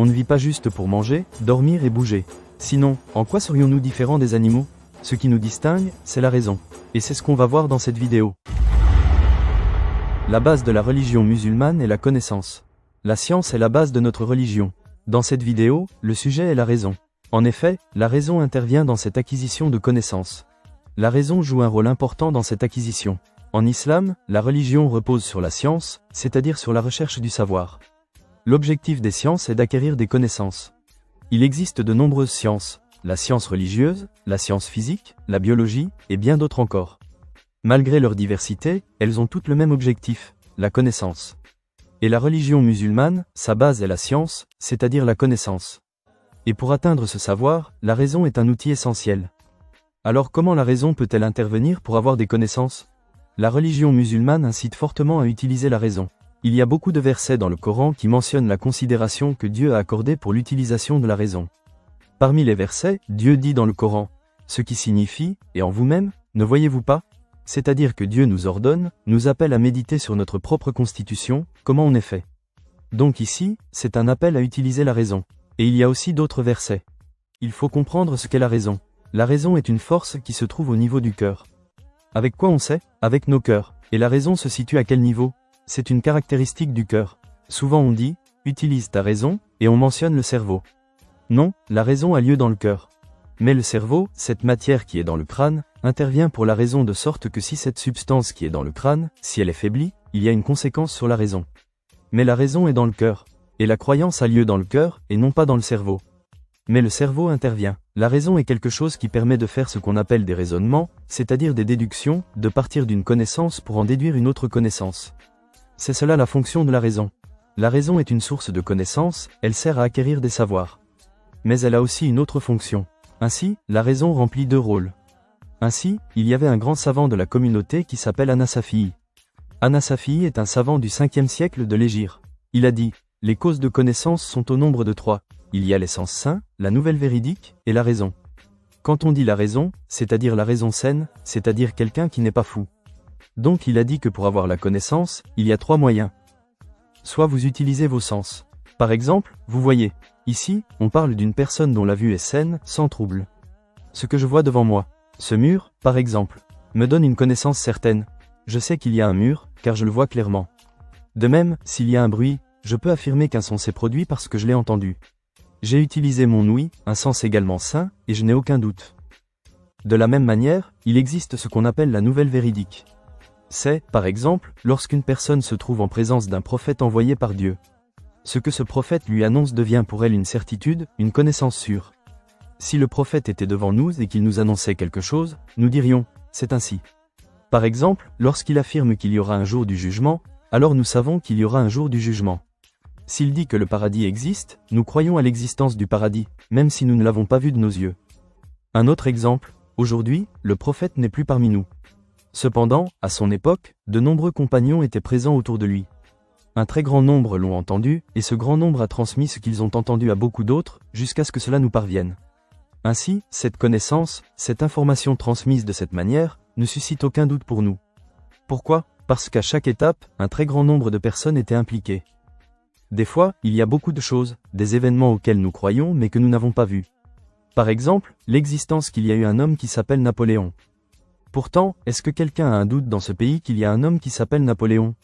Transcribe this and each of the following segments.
On ne vit pas juste pour manger, dormir et bouger. Sinon, en quoi serions-nous différents des animaux? Ce qui nous distingue, c'est la raison. Et c'est ce qu'on va voir dans cette vidéo. La base de la religion musulmane est la connaissance. La science est la base de notre religion. Dans cette vidéo, le sujet est la raison. En effet, la raison intervient dans cette acquisition de connaissances. La raison joue un rôle important dans cette acquisition. En islam, la religion repose sur la science, c'est-à-dire sur la recherche du savoir. L'objectif des sciences est d'acquérir des connaissances. Il existe de nombreuses sciences, la science religieuse, la science physique, la biologie, et bien d'autres encore. Malgré leur diversité, elles ont toutes le même objectif, la connaissance. Et la religion musulmane, sa base est la science, c'est-à-dire la connaissance. Et pour atteindre ce savoir, la raison est un outil essentiel. Alors comment la raison peut-elle intervenir pour avoir des connaissances? La religion musulmane incite fortement à utiliser la raison. Il y a beaucoup de versets dans le Coran qui mentionnent la considération que Dieu a accordée pour l'utilisation de la raison. Parmi les versets, Dieu dit dans le Coran, ce qui signifie, et en vous-même, ne voyez-vous pas? C'est-à-dire que Dieu nous ordonne, nous appelle à méditer sur notre propre constitution, comment on est fait. Donc ici, c'est un appel à utiliser la raison. Et il y a aussi d'autres versets. Il faut comprendre ce qu'est la raison. La raison est une force qui se trouve au niveau du cœur. Avec quoi on sait? Avec nos cœurs. Et la raison se situe à quel niveau? C'est une caractéristique du cœur. Souvent on dit, utilise ta raison, et on mentionne le cerveau. Non, la raison a lieu dans le cœur. Mais le cerveau, cette matière qui est dans le crâne, intervient pour la raison de sorte que si cette substance qui est dans le crâne, si elle est faiblie, il y a une conséquence sur la raison. Mais la raison est dans le cœur. Et la croyance a lieu dans le cœur, et non pas dans le cerveau. Mais le cerveau intervient. La raison est quelque chose qui permet de faire ce qu'on appelle des raisonnements, c'est-à-dire des déductions, de partir d'une connaissance pour en déduire une autre connaissance. C'est cela la fonction de la raison. La raison est une source de connaissances, elle sert à acquérir des savoirs. Mais elle a aussi une autre fonction. Ainsi, la raison remplit deux rôles. Ainsi, il y avait un grand savant de la communauté qui s'appelle Anasafi. Anasafi est un savant du 5e siècle de l'Hégire. Il a dit, les causes de connaissance sont au nombre de 3. Il y a l'essence sain, la nouvelle véridique, et la raison. Quand on dit la raison, c'est-à-dire la raison saine, c'est-à-dire quelqu'un qui n'est pas fou. Donc il a dit que pour avoir la connaissance, il y a 3 moyens. Soit vous utilisez vos sens. Par exemple, vous voyez, ici, on parle d'une personne dont la vue est saine, sans trouble. Ce que je vois devant moi, ce mur, par exemple, me donne une connaissance certaine. Je sais qu'il y a un mur, car je le vois clairement. De même, s'il y a un bruit, je peux affirmer qu'un son s'est produit parce que je l'ai entendu. J'ai utilisé mon ouïe, un sens également sain, et je n'ai aucun doute. De la même manière, il existe ce qu'on appelle la nouvelle véridique. C'est, par exemple, lorsqu'une personne se trouve en présence d'un prophète envoyé par Dieu. Ce que ce prophète lui annonce devient pour elle une certitude, une connaissance sûre. Si le prophète était devant nous et qu'il nous annonçait quelque chose, nous dirions, c'est ainsi. Par exemple, lorsqu'il affirme qu'il y aura un jour du jugement, alors nous savons qu'il y aura un jour du jugement. S'il dit que le paradis existe, nous croyons à l'existence du paradis, même si nous ne l'avons pas vu de nos yeux. Un autre exemple, aujourd'hui, le prophète n'est plus parmi nous. Cependant, à son époque, de nombreux compagnons étaient présents autour de lui. Un très grand nombre l'ont entendu, et ce grand nombre a transmis ce qu'ils ont entendu à beaucoup d'autres, jusqu'à ce que cela nous parvienne. Ainsi, cette connaissance, cette information transmise de cette manière, ne suscite aucun doute pour nous. Pourquoi? Parce qu'à chaque étape, un très grand nombre de personnes étaient impliquées. Des fois, il y a beaucoup de choses, des événements auxquels nous croyons mais que nous n'avons pas vus. Par exemple, l'existence qu'il y a eu un homme qui s'appelle Napoléon. Pourtant, est-ce que quelqu'un a un doute dans ce pays qu'il y a un homme qui s'appelle Napoléon?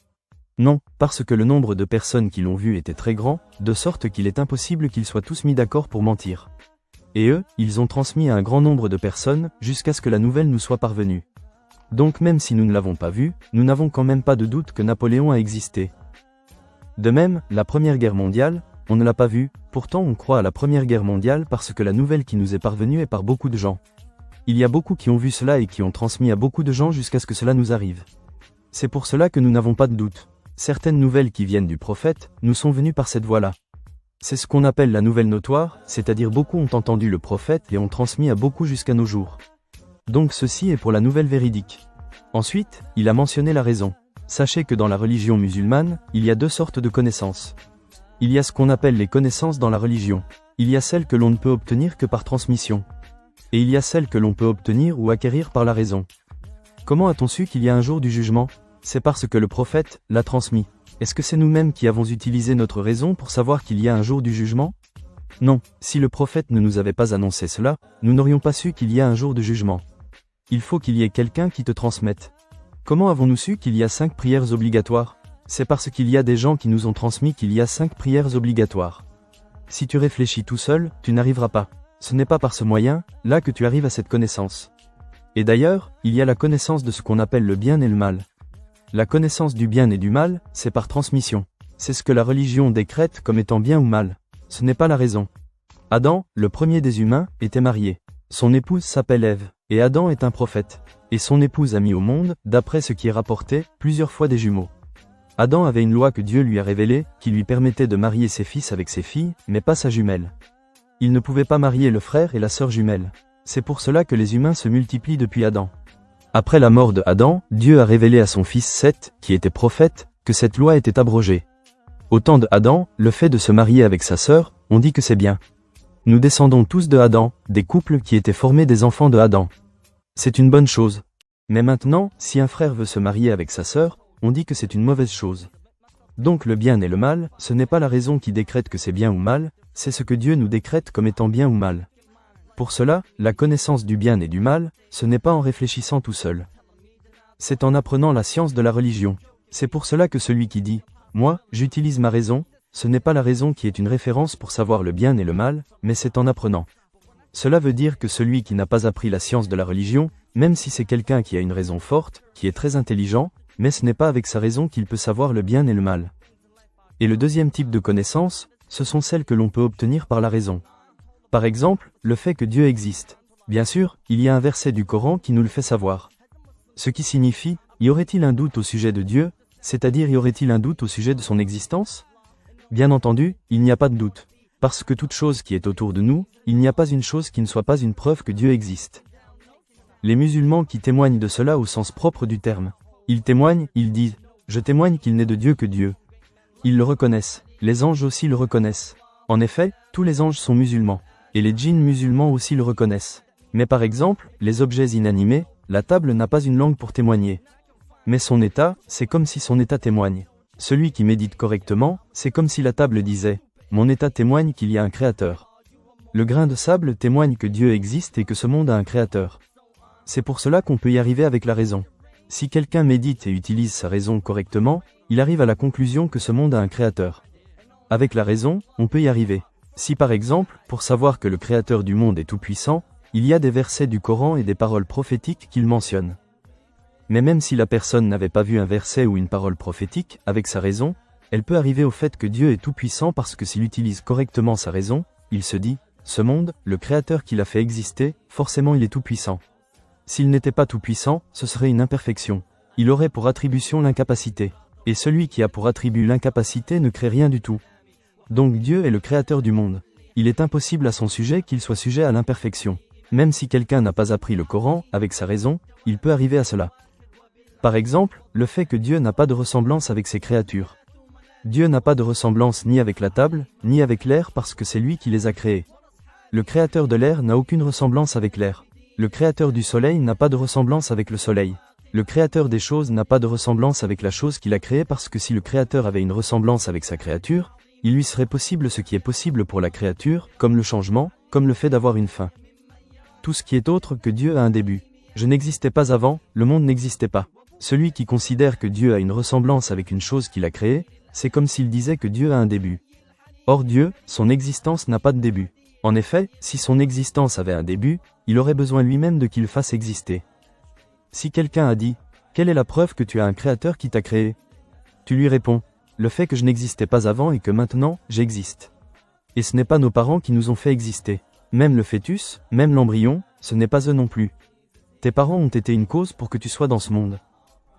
Non, parce que le nombre de personnes qui l'ont vu était très grand, de sorte qu'il est impossible qu'ils soient tous mis d'accord pour mentir. Et eux, ils ont transmis à un grand nombre de personnes, jusqu'à ce que la nouvelle nous soit parvenue. Donc même si nous ne l'avons pas vu, nous n'avons quand même pas de doute que Napoléon a existé. De même, la Première Guerre mondiale, on ne l'a pas vue, pourtant on croit à la Première Guerre mondiale parce que la nouvelle qui nous est parvenue est par beaucoup de gens. Il y a beaucoup qui ont vu cela et qui ont transmis à beaucoup de gens jusqu'à ce que cela nous arrive. C'est pour cela que nous n'avons pas de doute. Certaines nouvelles qui viennent du prophète, nous sont venues par cette voie-là. C'est ce qu'on appelle la nouvelle notoire, c'est-à-dire beaucoup ont entendu le prophète et ont transmis à beaucoup jusqu'à nos jours. Donc ceci est pour la nouvelle véridique. Ensuite, il a mentionné la raison. Sachez que dans la religion musulmane, il y a 2 sortes de connaissances. Il y a ce qu'on appelle les connaissances dans la religion. Il y a celles que l'on ne peut obtenir que par transmission. Et il y a celles que l'on peut obtenir ou acquérir par la raison. Comment a-t-on su qu'il y a un jour du jugement? C'est parce que le prophète l'a transmis. Est-ce que c'est nous-mêmes qui avons utilisé notre raison pour savoir qu'il y a un jour du jugement? Non, si le prophète ne nous avait pas annoncé cela, nous n'aurions pas su qu'il y a un jour de jugement. Il faut qu'il y ait quelqu'un qui te transmette. Comment avons-nous su qu'il y a 5 prières obligatoires? C'est parce qu'il y a des gens qui nous ont transmis qu'il y a 5 prières obligatoires. Si tu réfléchis tout seul, tu n'arriveras pas. Ce n'est pas par ce moyen, là que tu arrives à cette connaissance. Et d'ailleurs, il y a la connaissance de ce qu'on appelle le bien et le mal. La connaissance du bien et du mal, c'est par transmission. C'est ce que la religion décrète comme étant bien ou mal. Ce n'est pas la raison. Adam, le premier des humains, était marié. Son épouse s'appelle Ève, et Adam est un prophète. Et son épouse a mis au monde, d'après ce qui est rapporté, plusieurs fois des jumeaux. Adam avait une loi que Dieu lui a révélée, qui lui permettait de marier ses fils avec ses filles, mais pas sa jumelle. Il ne pouvait pas marier le frère et la sœur jumelle. C'est pour cela que les humains se multiplient depuis Adam. Après la mort de Adam, Dieu a révélé à son fils Seth, qui était prophète, que cette loi était abrogée. Au temps de Adam, le fait de se marier avec sa sœur, on dit que c'est bien. Nous descendons tous de Adam, des couples qui étaient formés des enfants de Adam. C'est une bonne chose. Mais maintenant, si un frère veut se marier avec sa sœur, on dit que c'est une mauvaise chose. Donc le bien et le mal, ce n'est pas la raison qui décrète que c'est bien ou mal, c'est ce que Dieu nous décrète comme étant bien ou mal. Pour cela, la connaissance du bien et du mal, ce n'est pas en réfléchissant tout seul. C'est en apprenant la science de la religion. C'est pour cela que celui qui dit « Moi, j'utilise ma raison », ce n'est pas la raison qui est une référence pour savoir le bien et le mal, mais c'est en apprenant. Cela veut dire que celui qui n'a pas appris la science de la religion, même si c'est quelqu'un qui a une raison forte, qui est très intelligent, mais ce n'est pas avec sa raison qu'il peut savoir le bien et le mal. Et le deuxième type de connaissances, ce sont celles que l'on peut obtenir par la raison. Par exemple, le fait que Dieu existe. Bien sûr, il y a un verset du Coran qui nous le fait savoir. Ce qui signifie, y aurait-il un doute au sujet de Dieu, c'est-à-dire y aurait-il un doute au sujet de son existence? Bien entendu, il n'y a pas de doute. Parce que toute chose qui est autour de nous, il n'y a pas une chose qui ne soit pas une preuve que Dieu existe. Les musulmans qui témoignent de cela au sens propre du terme. Ils témoignent, ils disent « Je témoigne qu'il n'est de Dieu que Dieu ». Ils le reconnaissent, les anges aussi le reconnaissent. En effet, tous les anges sont musulmans. Et les djinns musulmans aussi le reconnaissent. Mais par exemple, les objets inanimés, la table n'a pas une langue pour témoigner. Mais son état, c'est comme si son état témoigne. Celui qui médite correctement, c'est comme si la table disait « Mon état témoigne qu'il y a un créateur ». Le grain de sable témoigne que Dieu existe et que ce monde a un créateur. C'est pour cela qu'on peut y arriver avec la raison. Si quelqu'un médite et utilise sa raison correctement, il arrive à la conclusion que ce monde a un créateur. Avec la raison, on peut y arriver. Si par exemple, pour savoir que le créateur du monde est tout-puissant, il y a des versets du Coran et des paroles prophétiques qu'il mentionne. Mais même si la personne n'avait pas vu un verset ou une parole prophétique, avec sa raison, elle peut arriver au fait que Dieu est tout-puissant parce que s'il utilise correctement sa raison, il se dit, ce monde, le créateur qui l'a fait exister, forcément il est tout-puissant. S'il n'était pas tout-puissant, ce serait une imperfection. Il aurait pour attribution l'incapacité. Et celui qui a pour attribut l'incapacité ne crée rien du tout. Donc Dieu est le créateur du monde. Il est impossible à son sujet qu'il soit sujet à l'imperfection. Même si quelqu'un n'a pas appris le Coran, avec sa raison, il peut arriver à cela. Par exemple, le fait que Dieu n'a pas de ressemblance avec ses créatures. Dieu n'a pas de ressemblance ni avec la table, ni avec l'air parce que c'est lui qui les a créés. Le créateur de l'air n'a aucune ressemblance avec l'air. Le créateur du soleil n'a pas de ressemblance avec le soleil. Le créateur des choses n'a pas de ressemblance avec la chose qu'il a créée parce que si le créateur avait une ressemblance avec sa créature, il lui serait possible ce qui est possible pour la créature, comme le changement, comme le fait d'avoir une fin. Tout ce qui est autre que Dieu a un début. Je n'existais pas avant, le monde n'existait pas. Celui qui considère que Dieu a une ressemblance avec une chose qu'il a créée, c'est comme s'il disait que Dieu a un début. Or Dieu, son existence n'a pas de début. En effet, si son existence avait un début, il aurait besoin lui-même de qu'il fasse exister. Si quelqu'un a dit « Quelle est la preuve que tu as un créateur qui t'a créé ?» Tu lui réponds « Le fait que je n'existais pas avant et que maintenant, j'existe. » Et ce n'est pas nos parents qui nous ont fait exister. Même le fœtus, même l'embryon, ce n'est pas eux non plus. Tes parents ont été une cause pour que tu sois dans ce monde.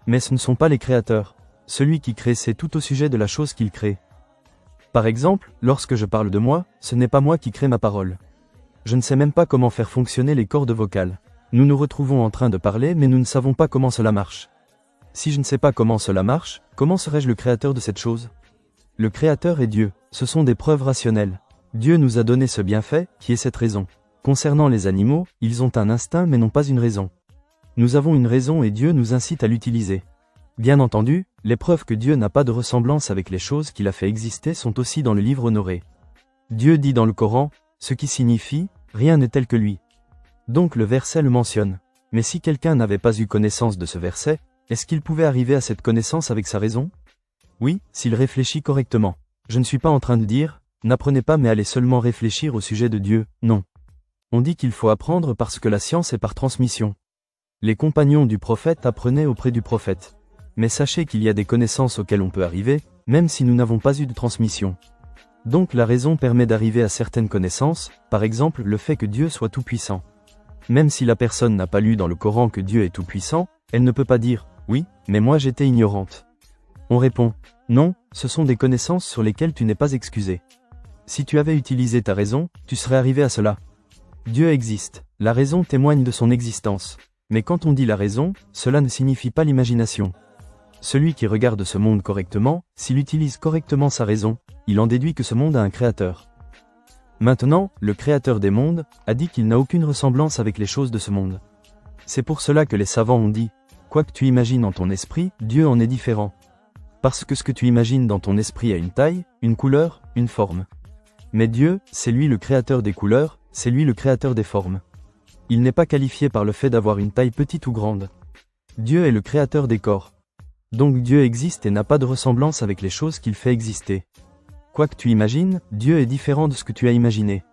Mais ce ne sont pas les créateurs. Celui qui crée sait tout au sujet de la chose qu'il crée. Par exemple, lorsque je parle de moi, ce n'est pas moi qui crée ma parole. Je ne sais même pas comment faire fonctionner les cordes vocales. Nous nous retrouvons en train de parler mais nous ne savons pas comment cela marche. Si je ne sais pas comment cela marche, comment serais-je le créateur de cette chose? Le créateur est Dieu, ce sont des preuves rationnelles. Dieu nous a donné ce bienfait, qui est cette raison. Concernant les animaux, ils ont un instinct mais n'ont pas une raison. Nous avons une raison et Dieu nous incite à l'utiliser. Bien entendu, les preuves que Dieu n'a pas de ressemblance avec les choses qu'il a fait exister sont aussi dans le livre honoré. Dieu dit dans le Coran, ce qui signifie, rien n'est tel que lui. Donc le verset le mentionne. Mais si quelqu'un n'avait pas eu connaissance de ce verset, est-ce qu'il pouvait arriver à cette connaissance avec sa raison? Oui, s'il réfléchit correctement. Je ne suis pas en train de dire, n'apprenez pas mais allez seulement réfléchir au sujet de Dieu, non. On dit qu'il faut apprendre parce que la science est par transmission. Les compagnons du prophète apprenaient auprès du prophète. Mais sachez qu'il y a des connaissances auxquelles on peut arriver, même si nous n'avons pas eu de transmission. Donc la raison permet d'arriver à certaines connaissances, par exemple le fait que Dieu soit tout-puissant. Même si la personne n'a pas lu dans le Coran que Dieu est tout-puissant, elle ne peut pas dire « Oui, mais moi j'étais ignorante ». On répond « Non, ce sont des connaissances sur lesquelles tu n'es pas excusé. Si tu avais utilisé ta raison, tu serais arrivé à cela. Dieu existe, la raison témoigne de son existence. Mais quand on dit la raison, cela ne signifie pas l'imagination. Celui qui regarde ce monde correctement, s'il utilise correctement sa raison, il en déduit que ce monde a un créateur. Maintenant, le créateur des mondes a dit qu'il n'a aucune ressemblance avec les choses de ce monde. C'est pour cela que les savants ont dit, quoi que tu imagines en ton esprit, Dieu en est différent. Parce que ce que tu imagines dans ton esprit a une taille, une couleur, une forme. Mais Dieu, c'est lui le créateur des couleurs, c'est lui le créateur des formes. Il n'est pas qualifié par le fait d'avoir une taille petite ou grande. Dieu est le créateur des corps. Donc Dieu existe et n'a pas de ressemblance avec les choses qu'il fait exister. Quoi que tu imagines, Dieu est différent de ce que tu as imaginé.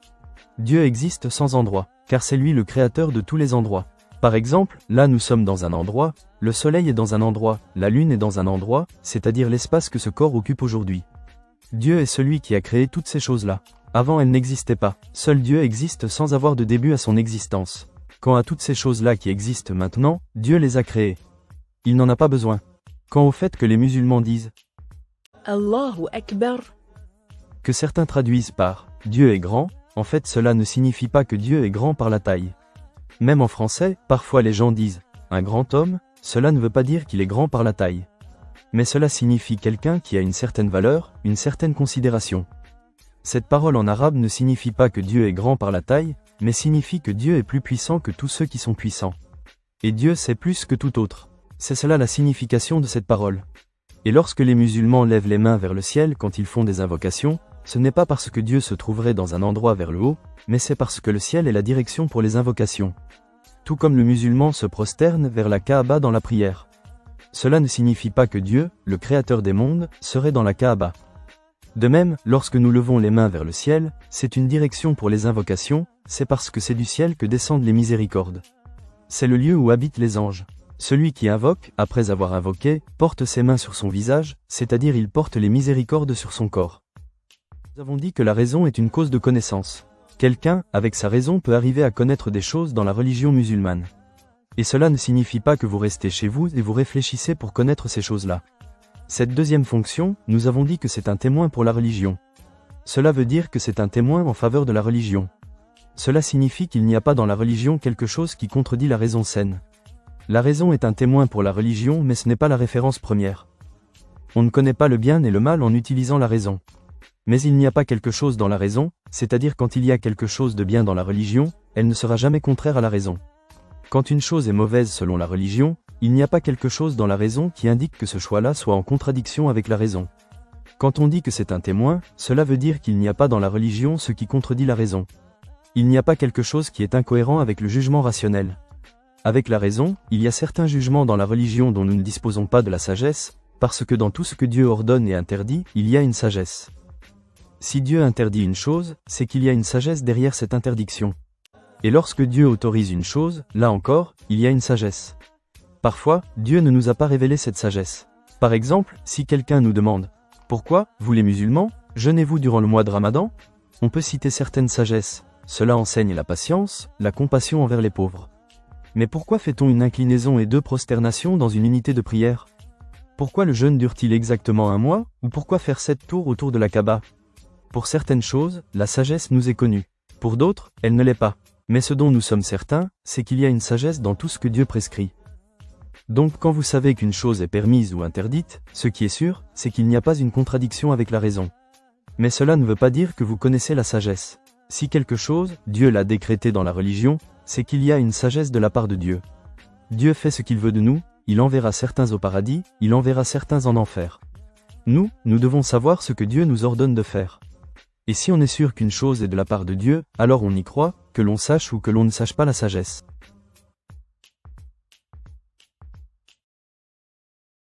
Dieu existe sans endroit, car c'est lui le créateur de tous les endroits. Par exemple, là nous sommes dans un endroit, le soleil est dans un endroit, la lune est dans un endroit, c'est-à-dire l'espace que ce corps occupe aujourd'hui. Dieu est celui qui a créé toutes ces choses-là. Avant elles n'existaient pas, seul Dieu existe sans avoir de début à son existence. Quant à toutes ces choses-là qui existent maintenant, Dieu les a créées. Il n'en a pas besoin. Quant au fait que les musulmans disent Allahu Akbar, que certains traduisent par « Dieu est grand », en fait cela ne signifie pas que Dieu est grand par la taille. Même en français, parfois les gens disent « un grand homme », cela ne veut pas dire qu'il est grand par la taille. Mais cela signifie quelqu'un qui a une certaine valeur, une certaine considération. Cette parole en arabe ne signifie pas que Dieu est grand par la taille, mais signifie que Dieu est plus puissant que tous ceux qui sont puissants. Et Dieu sait plus que tout autre. C'est cela la signification de cette parole. Et lorsque les musulmans lèvent les mains vers le ciel quand ils font des invocations, ce n'est pas parce que Dieu se trouverait dans un endroit vers le haut, mais c'est parce que le ciel est la direction pour les invocations. Tout comme le musulman se prosterne vers la Kaaba dans la prière. Cela ne signifie pas que Dieu, le créateur des mondes, serait dans la Kaaba. De même, lorsque nous levons les mains vers le ciel, c'est une direction pour les invocations, c'est parce que c'est du ciel que descendent les miséricordes. C'est le lieu où habitent les anges. Celui qui invoque, après avoir invoqué, porte ses mains sur son visage, c'est-à-dire il porte les miséricordes sur son corps. Nous avons dit que la raison est une cause de connaissance. Quelqu'un, avec sa raison, peut arriver à connaître des choses dans la religion musulmane. Et cela ne signifie pas que vous restez chez vous et vous réfléchissez pour connaître ces choses-là. Cette deuxième fonction, nous avons dit que c'est un témoin pour la religion. Cela veut dire que c'est un témoin en faveur de la religion. Cela signifie qu'il n'y a pas dans la religion quelque chose qui contredit la raison saine. La raison est un témoin pour la religion mais ce n'est pas la référence première. On ne connaît pas le bien et le mal en utilisant la raison. Mais il n'y a pas quelque chose dans la raison, c'est-à-dire quand il y a quelque chose de bien dans la religion, elle ne sera jamais contraire à la raison. Quand une chose est mauvaise selon la religion, il n'y a pas quelque chose dans la raison qui indique que ce choix-là soit en contradiction avec la raison. Quand on dit que c'est un témoin, cela veut dire qu'il n'y a pas dans la religion ce qui contredit la raison. Il n'y a pas quelque chose qui est incohérent avec le jugement rationnel. Avec la raison, il y a certains jugements dans la religion dont nous ne disposons pas de la sagesse, parce que dans tout ce que Dieu ordonne et interdit, il y a une sagesse. Si Dieu interdit une chose, c'est qu'il y a une sagesse derrière cette interdiction. Et lorsque Dieu autorise une chose, là encore, il y a une sagesse. Parfois, Dieu ne nous a pas révélé cette sagesse. Par exemple, si quelqu'un nous demande « Pourquoi, vous les musulmans, jeûnez-vous durant le mois de Ramadan ?» On peut citer certaines sagesses. Cela enseigne la patience, la compassion envers les pauvres. Mais pourquoi fait-on une inclinaison et 2 prosternations dans une unité de prière? Pourquoi le jeûne dure-t-il exactement 1 mois, ou pourquoi faire 7 tours autour de la Kaaba? Pour certaines choses, la sagesse nous est connue. Pour d'autres, elle ne l'est pas. Mais ce dont nous sommes certains, c'est qu'il y a une sagesse dans tout ce que Dieu prescrit. Donc quand vous savez qu'une chose est permise ou interdite, ce qui est sûr, c'est qu'il n'y a pas une contradiction avec la raison. Mais cela ne veut pas dire que vous connaissez la sagesse. Si quelque chose, Dieu l'a décrété dans la religion, c'est qu'il y a une sagesse de la part de Dieu. Dieu fait ce qu'il veut de nous, il enverra certains au paradis, il enverra certains en enfer. Nous devons savoir ce que Dieu nous ordonne de faire. Et si on est sûr qu'une chose est de la part de Dieu, alors on y croit, que l'on sache ou que l'on ne sache pas la sagesse.